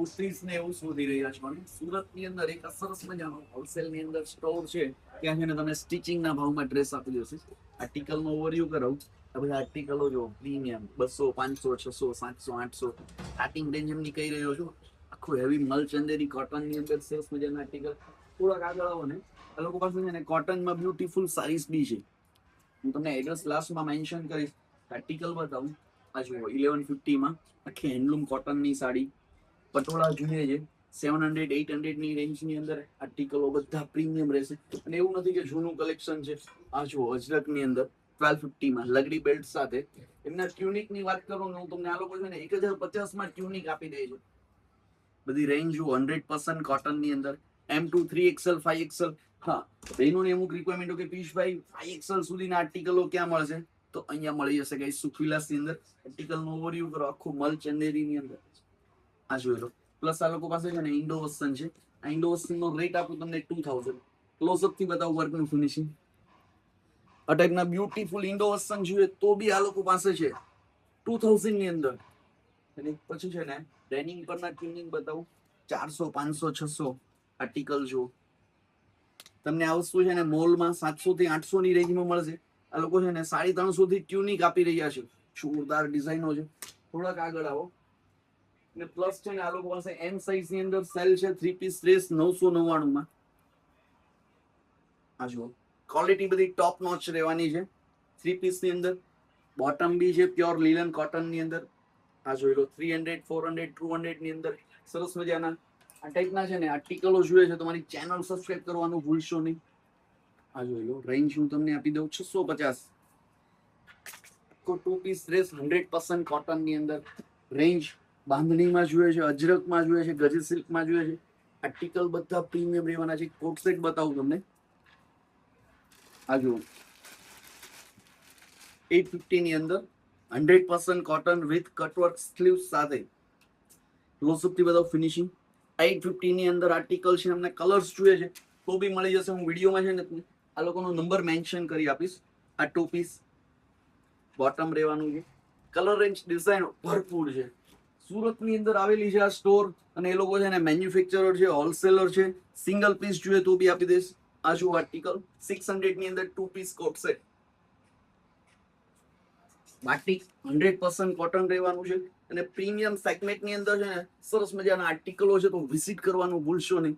કુર્તીઝ ને એવું શોધી રહ્યા છો અને સુરતની અંદર એક સરસ મજાનો હોલસેલની અંદર સ્ટોર છે. ત્યાં છે ને તમને સ્ટિચિંગના ભાવમાં ડ્રેસ આપી દેશે. આર્ટિકલનો ઓવરવ્યુ કરાવું. આ બધા આર્ટિકલો જો પ્રીમિયમ 200, 500, 600, 700, 800 સ્ટાર્ટિંગ રેન્જ એમની કહી રહ્યો છું. આખું હેવી મલ ચંદેરી કોટનની અંદર સરસ મજાના આર્ટિકલ. થોડાક આગળ આવો ને આ લોકો પાસે છે ને કોટનમાં બ્યુટીફુલ સારીઝ બી છે. હું તમને એડ્રેસ લાસ્ટમાં મેન્શન કરીશ. આર્ટિકલ બતાવું. આ જુઓ 1150માં આખી હેન્ડલૂમ કોટનની સાડી. પટોળા જોઈએ છે 700, 800 ની રેન્જની અંદર આર્ટિકલો બધા પ્રીમિયમ રહેશે. અને એવું નથી કે જૂનું કલેક્શન છે. આ જુઓ અજરકની અંદર 1250માં લગડી બેલ્ટ સાથે. એમના ટ્યુનિકની વાત કરું ને હું તમને આ લોકો છે ને 1050માં ટ્યુનિક આપી દે છે. બધી રેન્જ 100% કોટનની અંદર M2 3XL 5XL. હા, બહેનોની અમુક રિક્વાયરમેન્ટ કે પીયુષભાઈ 5XL સુધીના આર્ટિકલો ક્યાં મળશે? તો અહીંયા મળી જશે ગાઈસ સુખવિલાસની અંદર. આર્ટિકલનો ઓવરવ્યુ કરો આખું મલ ચંદેરીની અંદર. આ જોઈ લો. પ્લસ આ લોકો પાસે છે ને ઇન્ડો વર્સન છે. આ ઇન્ડો વર્સનનો રેટ આપું તમને 2000. ક્લોઝઅપ થી બતાવું વર્કનું ફિનિશિંગ. આ ટાઈપના બ્યુટીફુલ ઇન્ડો વર્સન જોઈએ તો બી આ લોકો પાસે છે 2000 ની અંદર. અને પછી છે ને ડેનિમ પરના ટ્યુનિંગ બતાવું 400, 500, 600 આર્ટિકલ જો. તમને આ વસ્તુ છે ને મોલમાં 700 થી 800 ની રેન્જમાં મળશે. આ લોકો છે ને 350 થી ટ્યુનિક આપી રહ્યા છે. જોરદાર ડિઝાઇનો છે. થોડાક આગળ આવો. ને પ્લસ છે ને આ લોકો પાસે એમ સાઇઝ ની અંદર સેલ છે 3 પીસ ડ્રેસ 999 માં. આ જુઓ ક્વોલિટી બધી ટોપ નોચ રહેવાની છે. 3 પીસ ની અંદર બોટમ બી છે પ્યોર લીલન કોટન ની અંદર. આ જોઈ લો 300, 400, 200 ની અંદર સરસ મજાના આ ટાઈપના છે ને આર્ટિકલો જોઈએ છે. તમારી ચેનલ સબસ્ક્રાઇબ કરવાનું ભૂલશો નહીં. આ જોઈ લો રેન્જ હું તમને આપી દઉં 650. કો 2 પીસ ડ્રેસ 100% કોટન ની અંદર. રેન્જ બાંધણીમાં જોઈએ છે, અજરકમાં જોઈએ છે, ગજી સિલ્કમાં જોઈએ છે. આર્ટિકલ બધા પ્રીમિયમ રહેવાના છે. કોટ સેટ બતાવું તમને. આ જુઓ 850 ની અંદર 100% કોટન વિથ કટવર્ક સ્લીવ સાથે. ક્લોઝઅપ થી બતાવું ફિનિશિંગ. 850 ની અંદર આર્ટિકલ છે. અમને કલર્સ જોઈએ છે તો બી મળી જશે. હું વિડીયોમાં છે ને આ લોકોનો નંબર મેન્શન કરી આપીશ. આ 2 પીસ બોટમ રહેવાનું છે. કલર રેન્જ ડિઝાઇન ભરપૂર છે. સુરતની અંદર આવેલી છે આ સ્ટોર. અને એ લોકો છે ને મેન્યુફેક્ચરર છે, હોલસેલર છે. સિંગલ પીસ જોઈએ તો બી આપી દઈશ. આ જુઓ આર્ટિકલ 600 ની અંદર 2 piece coat set. Batik 100% cotton રહેવાનું છે. અને પ્રીમિયમ સેગમેન્ટની અંદર છે ને સરસ મજાના આર્ટિકલો છે તો વિઝિટ કરવાનું ભૂલશો નહીં.